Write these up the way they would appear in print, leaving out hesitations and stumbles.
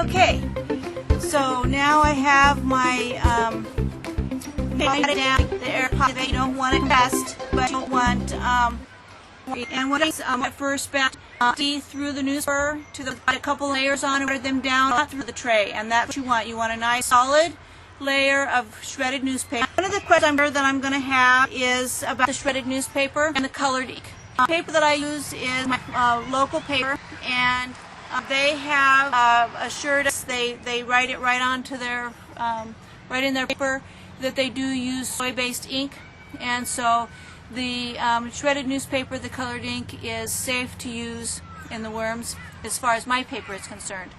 Okay, so now I have my the air pocket that you don't want to test, but you don't want and what I first bound through the newspaper to a couple layers on and put them down through the tray, and that's what you want. You want a nice solid layer of shredded newspaper. One of the questions that I'm going to have is about the shredded newspaper and the colored ink. The paper that I use is my local paper, and they have assured us they write it right onto their right in their paper that they do use soy-based ink, and so the shredded newspaper, the colored ink, is safe to use in the worms as far as my paper is concerned.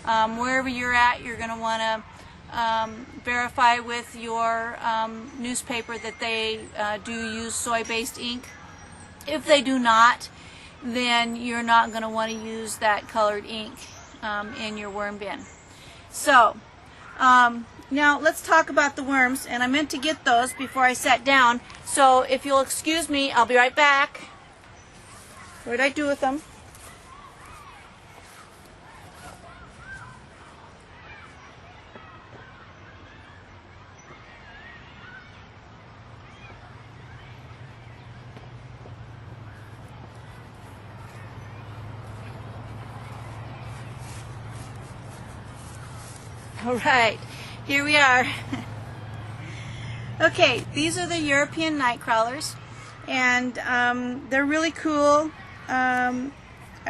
Wherever you're at, you're going to want to verify with your newspaper that they do use soy-based ink. If they do not, then you're not going to want to use that colored ink in your worm bin. So now let's talk about the worms, and I meant to get those before I sat down, so if you'll excuse me, I'll be right back. What did I do with them? All right, here we are. Okay, these are the European night crawlers, and they're really cool. I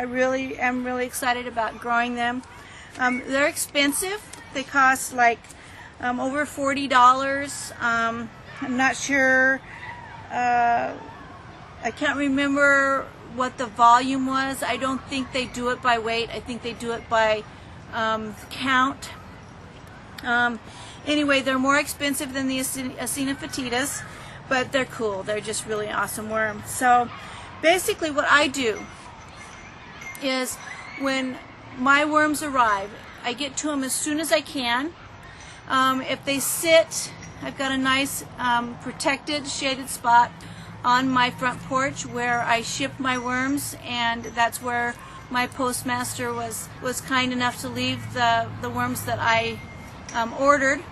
really am really excited about growing them. They're expensive. They cost like over $40. I'm not sure. I can't remember what the volume was. I don't think they do it by weight. I think they do it by count. Anyway, they're more expensive than the Acinetophatis, but they're cool. They're just really awesome worms. So basically what I do is when my worms arrive, I get to them as soon as I can. If they sit, I've got a nice protected shaded spot on my front porch where I ship my worms, and that's where my postmaster was kind enough to leave the worms that I ordered,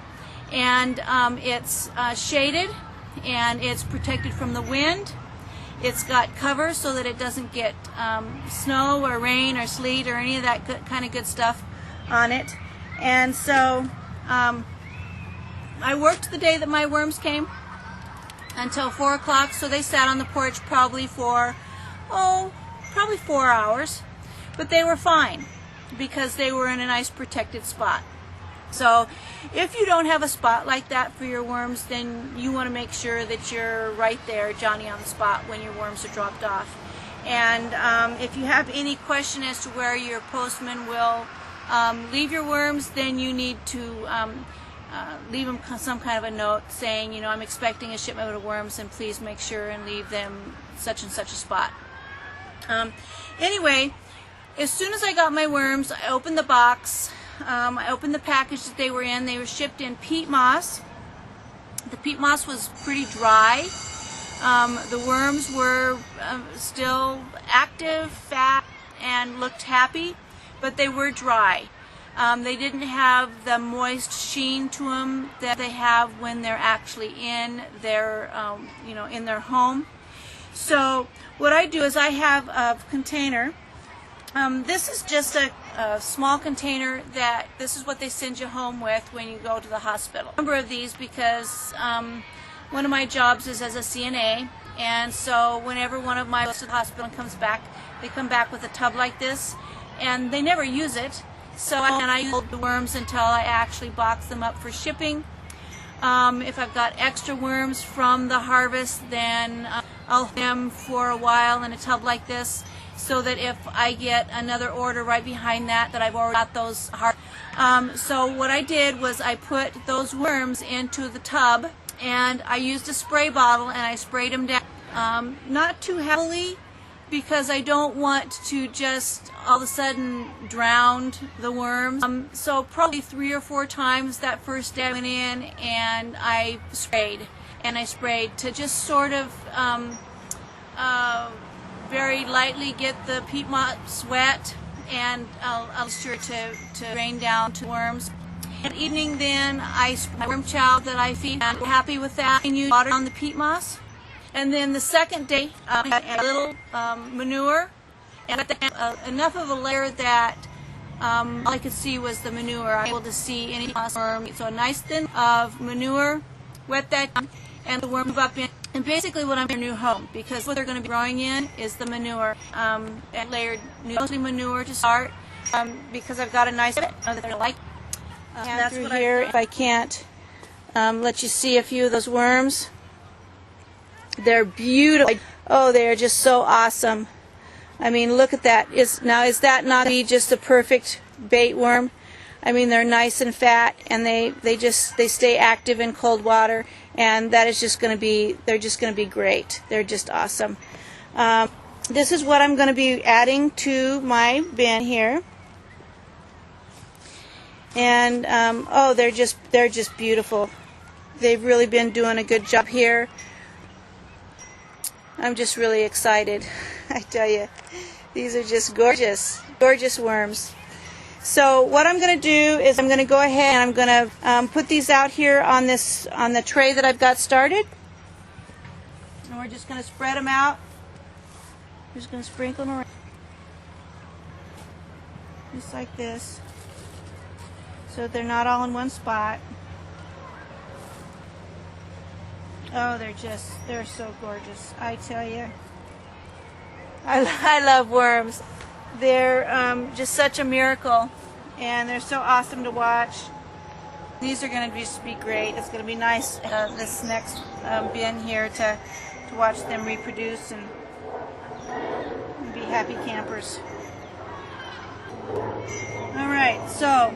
and it's shaded and it's protected from the wind. It's got cover so that it doesn't get snow or rain or sleet or any of that kind of good stuff on it. And so I worked the day that my worms came until 4 o'clock, so they sat on the porch probably for probably 4 hours, but they were fine because they were in a nice protected spot. So if you don't have a spot like that for your worms, then you want to make sure that you're right there, Johnny on the spot, when your worms are dropped off. And if you have any question as to where your postman will leave your worms, then you need to leave them some kind of a note saying, you know, I'm expecting a shipment of worms, and please make sure and leave them such and such a spot. Anyway, as soon as I got my worms, I opened the box. I opened the package that they were in. They were shipped in peat moss. The peat moss was pretty dry. The worms were still active, fat, and looked happy, but they were dry. They didn't have the moist sheen to them that they have when they're actually in their, in their home. So what I do is I have a container. This is just a small container that this is what they send you home with when you go to the hospital. A number of these because one of my jobs is as a CNA, and so whenever one of my goes to the hospital and comes back, they come back with a tub like this, and they never use it. So I use the worms until I actually box them up for shipping. If I've got extra worms from the harvest, then I'll hold them for a while in a tub like this, so that if I get another order right behind that I've already got those so what I did was I put those worms into the tub, and I used a spray bottle and I sprayed them down, not too heavily, because I don't want to just all of a sudden drown the worms. So probably 3 or 4 times that first day I went in and I sprayed to just sort of very lightly get the peat moss wet and I'll be sure to rain down to worms. At evening, then I spray my worm chow that I feed, and we're happy with that. And use water on the peat moss. And then the second day, I add a little manure, and enough of a layer that all I could see was the manure. I was able to see any worm. So a nice thin of manure, wet that down, and the worm move up in. And basically what I'm in their new home, because what they're going to be growing in is the manure. And layered mostly manure to start, because I've got a nice bit that they're like. That's through here. If I can't let you see a few of those worms. They're beautiful. Oh, they're just so awesome. I mean, look at that. Is that not just a perfect bait worm? I mean, they're nice and fat, and they stay active in cold water, and that is just going to be, they're just going to be great. They're just awesome. This is what I'm going to be adding to my bin here. And oh, they're just beautiful. They've really been doing a good job here. I'm just really excited. I tell you, these are just gorgeous, gorgeous worms. So what I'm going to do is I'm going to go ahead and I'm going to put these out here on the tray that I've got started. And we're just going to spread them out. We're just going to sprinkle them around, just like this, so they're not all in one spot. Oh, they're so gorgeous. I tell you, I love worms. They're just such a miracle, and they're so awesome to watch. These are going to just be great. It's going to be nice this next bin here to watch them reproduce and be happy campers. All right, so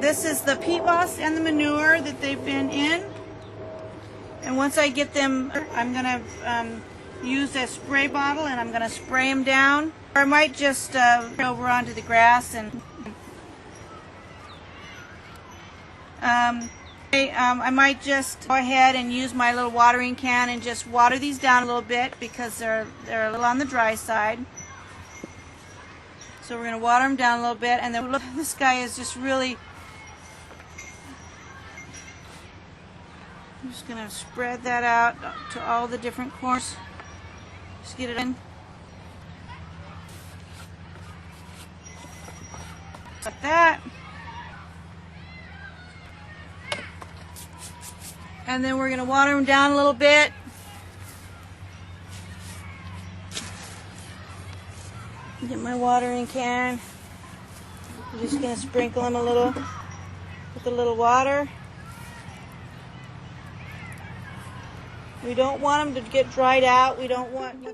this is the peat moss and the manure that they've been in. And once I get them, I'm going to use a spray bottle and I'm going to spray them down. Or I might just over onto the grass and I might just go ahead and use my little watering can and just water these down a little bit because they're a little on the dry side. So we're going to water them down a little bit, and then look, this guy is just really. I'm just going to spread that out to all the different corners. Just get it in. Like that. And then we're going to water them down a little bit. Get my watering can. I'm just going to sprinkle them a little with a little water. We don't want them to get dried out. We don't want